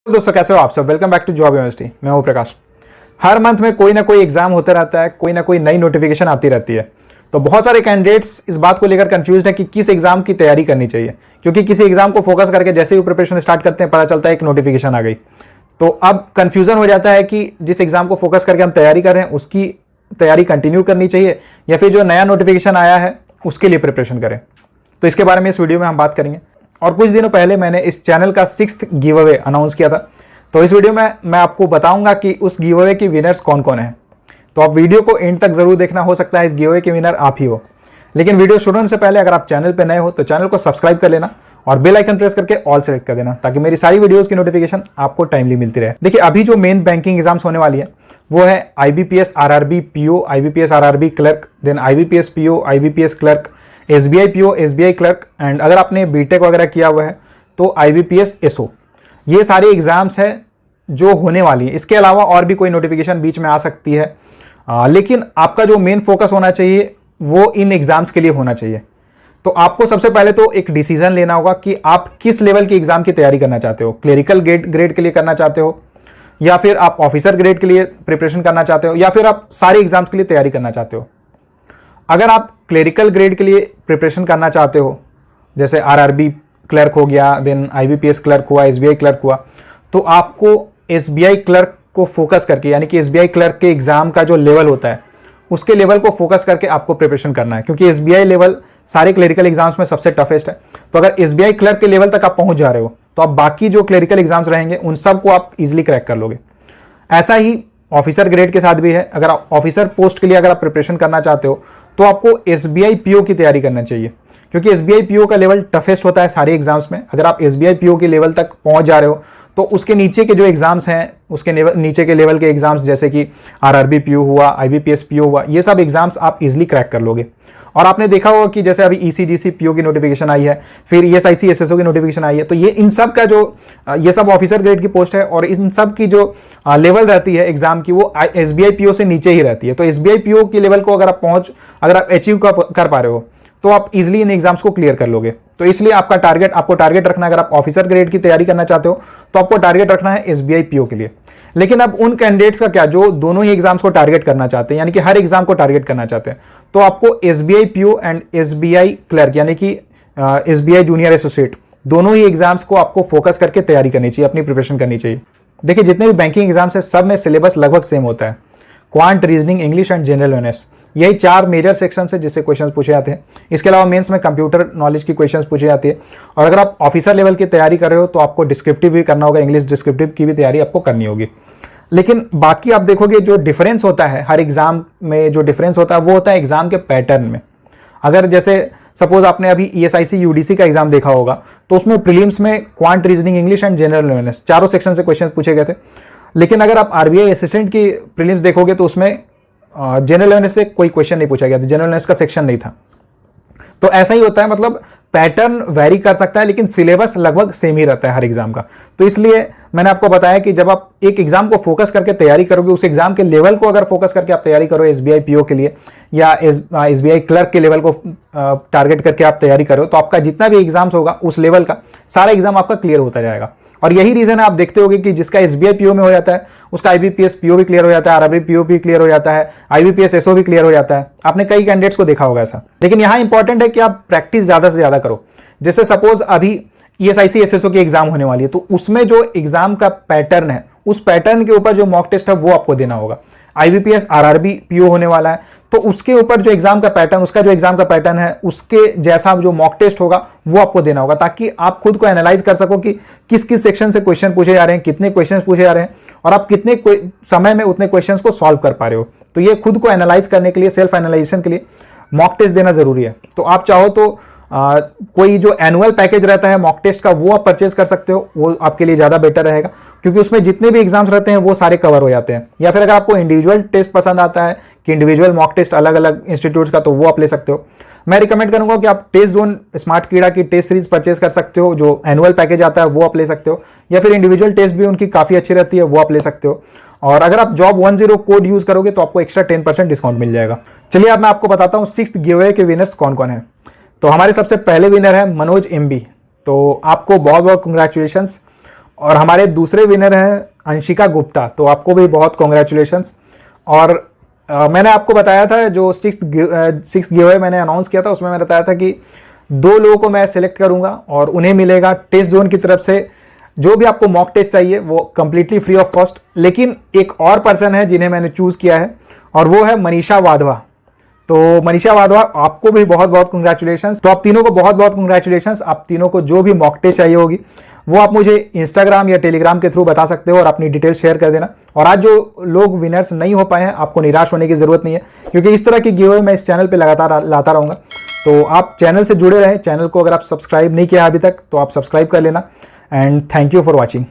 दोस्तों कैसे हो आप सब। Welcome back to job university. मैं हूं प्रकाश। हर मंथ में कोई ना कोई एग्जाम होता रहता है, कोई ना कोई नई नोटिफिकेशन आती रहती है। तो बहुत सारे कैंडिडेट्स इस बात को लेकर कंफ्यूज है कि किस एग्जाम की तैयारी करनी चाहिए, क्योंकि किसी एग्जाम को फोकस करके जैसे ही प्रिपरेशन स्टार्ट करते हैं पता चलता है एक नोटिफिकेशन आ गई। तो अब कंफ्यूजन हो जाता है कि जिस एग्जाम को फोकस करके हम तैयारी कर रहे हैं उसकी तैयारी कंटिन्यू करनी चाहिए या फिर जो नया नोटिफिकेशन आया है उसके लिए प्रिपरेशन करें। तो इसके बारे में इस वीडियो में हम बात करेंगे। और कुछ दिनों पहले मैंने इस चैनल का 6th गिव अवे अनाउंस किया था। तो इस वीडियो में मैं आपको बताऊंगा कि उस गिव अवे के विनर्स कौन कौन हैं। तो आप वीडियो को एंड तक जरूर देखना, हो सकता है इस गिव अवे के विनर आप ही हो। लेकिन वीडियो शुरू होने से पहले अगर आप चैनल पर नए हो तो चैनल को सब्सक्राइब कर लेना और बेल आइकन प्रेस करके ऑल सेलेक्ट कर देना, ताकि मेरी सारी वीडियोस की नोटिफिकेशन आपको टाइमली मिलती रहे। देखिए, अभी जो मेन बैंकिंग एग्जाम्स होने वाली है वो है IBPS RRB PO, IBPS RRB clerk, then IBPS PO, IBPS clerk, SBI PO, SBI clerk, and अगर आपने बीटेक वगैरह किया हुआ है तो IBPS SO। ये सारे एग्जाम्स हैं जो होने वाली है। इसके अलावा और भी कोई नोटिफिकेशन बीच में आ सकती है, लेकिन आपका जो मेन फोकस होना चाहिए वो इन एग्जाम्स के लिए होना चाहिए। तो आपको सबसे पहले तो एक डिसीजन लेना होगा कि आप किस लेवल की एग्जाम की तैयारी करना चाहते हो। क्लेरिकल ग्रेड के लिए करना चाहते हो, या फिर आप ऑफिसर ग्रेड के लिए प्रिपरेशन करना चाहते हो, या फिर आप सारे एग्जाम्स के लिए तैयारी करना चाहते हो। अगर आप क्लेरिकल ग्रेड के लिए प्रिपरेशन करना चाहते हो, जैसे RRB क्लर्क हो गया, देन IBPS क्लर्क हुआ, SBI क्लर्क हुआ, तो आपको SBI क्लर्क को फोकस करके, यानी कि SBI क्लर्क के एग्जाम का जो लेवल होता है उसके लेवल को फोकस करके आपको प्रिपरेशन करना है, क्योंकि SBI लेवल सारे क्लेरिकल एग्जाम्स में सबसे टफेस्ट है। तो अगर SBI क्लर्क के लेवल तक आप पहुंच जा रहे हो तो आप बाकी जो क्लेरिकल एग्जाम्स रहेंगे उन सब को आप इजीली क्रैक कर लोगे। ऐसा ही ऑफिसर ग्रेड के साथ भी है। अगर आप ऑफिसर पोस्ट के लिए अगर आप प्रिपरेशन करना चाहते हो तो आपको SBI PO की तैयारी करना चाहिए, क्योंकि SBI PO का लेवल टफेस्ट होता है सारे एग्जाम्स में। अगर आप SBI PO के लेवल तक पहुंच जा रहे हो तो उसके नीचे के जो एग्जाम्स हैं, उसके नीचे के लेवल के एग्जाम्स जैसे कि RRB PO हुआ, IBPS PO हुआ, ये सब एग्जाम्स आप इजीली क्रैक कर लोगे। और आपने देखा होगा कि जैसे अभी ECGC PO की नोटिफिकेशन आई है, फिर ESIC SSO की नोटिफिकेशन आई है, तो ये इन सब का जो ये सब ऑफिसर ग्रेड की पोस्ट है और इन सब की जो लेवल रहती है एग्जाम की वो SBI PO से नीचे ही रहती है। तो SBI PO के लेवल को अगर आप अचीव कर पा रहे हो तो आप इजीली इन एग्जाम्स को क्लियर कर लोगे। तो इसलिए आपको टारगेट रखना है, अगर आप ऑफिसर ग्रेड की तैयारी करना चाहते हो तो आपको टारगेट रखना है SBI PO के लिए। लेकिन अब उन कैंडिडेट्स का क्या जो दोनों ही एग्जाम्स को टारगेट करना चाहते हैं, यानी कि हर एग्जाम को टारगेट करना चाहते हैं, तो आपको SBI PO and SBI clerk यानी कि SBI जूनियर एसोसिएट दोनों ही एग्जाम्स को आपको फोकस करके तैयारी करनी चाहिए, अपनी प्रिपरेशन करनी चाहिए। देखिए, जितने भी बैंकिंग एग्जाम्स है सब में सिलेबस लगभग सेम होता है। Quant, reasoning, English and general awareness, यही 4 मेजर सेक्शन है जिससे क्वेश्चंस पूछे जाते हैं। इसके अलावा मेंस में कंप्यूटर नॉलेज की क्वेश्चंस पूछे जाती है। और अगर आप ऑफिसर लेवल की तैयारी कर रहे हो तो आपको डिस्क्रिप्टिव भी करना होगा, इंग्लिश डिस्क्रिप्टिव की भी तैयारी आपको करनी होगी। लेकिन बाकी आप देखोगे जो डिफरेंस होता है हर एग्जाम में, जो डिफरेंस होता है वो होता है एग्जाम के पैटर्न में। अगर जैसे सपोज आपने अभी ESIC UDC का एग्जाम देखा होगा तो उसमें प्रीलिम्स में quant, reasoning, English and general awareness चारों सेक्शन से क्वेश्चन पूछे गए थे। लेकिन अगर आप RBI असिस्टेंट की प्रीलिम्स देखोगे तो उसमें जनरल अवेयरनेस से कोई क्वेश्चन नहीं पूछा गया था, जनरल अवेयरनेस का सेक्शन नहीं था। तो ऐसा ही होता है, मतलब पैटर्न वेरी कर सकता है लेकिन सिलेबस लगभग सेम ही रहता है हर एग्जाम का। तो इसलिए मैंने आपको बताया कि जब आप एक एग्जाम को फोकस करके तैयारी करोगे, उस एग्जाम के लेवल को अगर फोकस करके आप तैयारी करो SBI PO के लिए या SBI क्लर्क के लेवल को टारगेट करके आप तैयारी करो, तो आपका जितना भी एग्जाम्स होगा उस लेवल का सारा एग्जाम आपका क्लियर होता जाएगा। और यही रीजन है, आप देखते होगे कि जिसका SBI PO में हो जाता है उसका IBPS PO भी क्लियर हो जाता है, RRB PO भी क्लियर हो जाता है, IBPS SO भी क्लियर हो जाता है। आपने कई कैंडिडेट्स को देखा होगा ऐसा। लेकिन यहाँ इंपॉर्टेंट है कि आप प्रैक्टिस ज्यादा से ज्यादा करो। जैसे सपोज अभी ESIC SSO की एग्जाम होने वाली है, तो उसमें जो एग्जाम का पैटर्न है उस पैटर्न के ऊपर जो मॉक टेस्ट है वो आपको देना होगा। IBPS RRB PO होने वाला है तो उसके ऊपर जो एग्जाम का पैटर्न, उसका जो एग्जाम का पैटर्न है उसके जैसा जो मॉक टेस्ट होगा वो आपको देना होगा, ताकि आप खुद को एनालाइज कर सको कि किस किस सेक्शन से क्वेश्चन पूछे जा रहे हैं, कितने क्वेश्चन पूछे जा रहे हैं और आप कितने समय में उतने क्वेश्चन को सॉल्व कर पा रहे हो। तो ये खुद को एनालाइज करने के लिए, सेल्फ एनालाइजेशन के लिए मॉक टेस्ट देना जरूरी है। तो आप चाहो तो कोई जो एनुअल पैकेज रहता है मॉक टेस्ट का वो आप परचेज कर सकते हो, वो आपके लिए ज्यादा बेटर रहेगा, क्योंकि उसमें जितने भी एग्जाम्स रहते हैं वो सारे कवर हो जाते हैं। या फिर अगर आपको इंडिविजुअल टेस्ट पसंद आता है कि इंडिविजुअल मॉक टेस्ट अलग अलग इंस्टीट्यूट्स का, तो वो आप ले सकते हो। मैं रिकमेंड करूंगा कि आप टेस्ट जोन स्मार्ट कीड़ा की टेस्ट सीरीज परचेज कर सकते हो, जो एनुअल पैकेज आता है वो आप ले सकते हो, या फिर इंडिविजुअल टेस्ट भी उनकी काफी अच्छी रहती है, वो आप ले सकते हो। और अगर आप जॉब 10 कोड यूज करोगे तो आपको एक्स्ट्रा 10% डिस्काउंट मिल जाएगा। चलिए अब मैं आपको बताता हूँ 6th गिव अवे के विनर्स कौन कौन है। तो हमारे सबसे पहले विनर है मनोज MB। तो आपको बहुत बहुत कंग्रेचुलेशंस। और हमारे दूसरे विनर हैं अंशिका गुप्ता, तो आपको भी बहुत कॉन्ग्रेचुलेशंस। और मैंने आपको बताया था जो सिक्स्थ गिव मैंने अनाउंस किया था, उसमें मैंने बताया था कि 2 लोगों को मैं सिलेक्ट करूंगा और उन्हें मिलेगा टेस्ट जोन की तरफ से जो भी आपको मॉक टेस्ट चाहिए वो कंप्लीटली फ्री ऑफ कॉस्ट। लेकिन एक और पर्सन है जिन्हें मैंने चूज किया है और वो है मनीषा वाधवा। तो मनीषा वाधवा, आपको भी बहुत बहुत कंग्रेचुलेशंस। तो आप तीनों को बहुत बहुत कंग्रेचुलेशंस। आप तीनों को जो भी मॉक टेस्ट चाहिए होगी वो आप मुझे इंस्टाग्राम या टेलीग्राम के थ्रू बता सकते हो और अपनी डिटेल शेयर कर देना। और आज जो लोग विनर्स नहीं हो पाए हैं, आपको निराश होने की जरूरत नहीं है, क्योंकि इस तरह की गिव अवे मैं इस चैनल पे लगातार लाता रहूंगा। तो आप चैनल से जुड़े रहें। चैनल को अगर आप सब्सक्राइब नहीं किया अभी तक तो आप सब्सक्राइब कर लेना। And thank you for watching.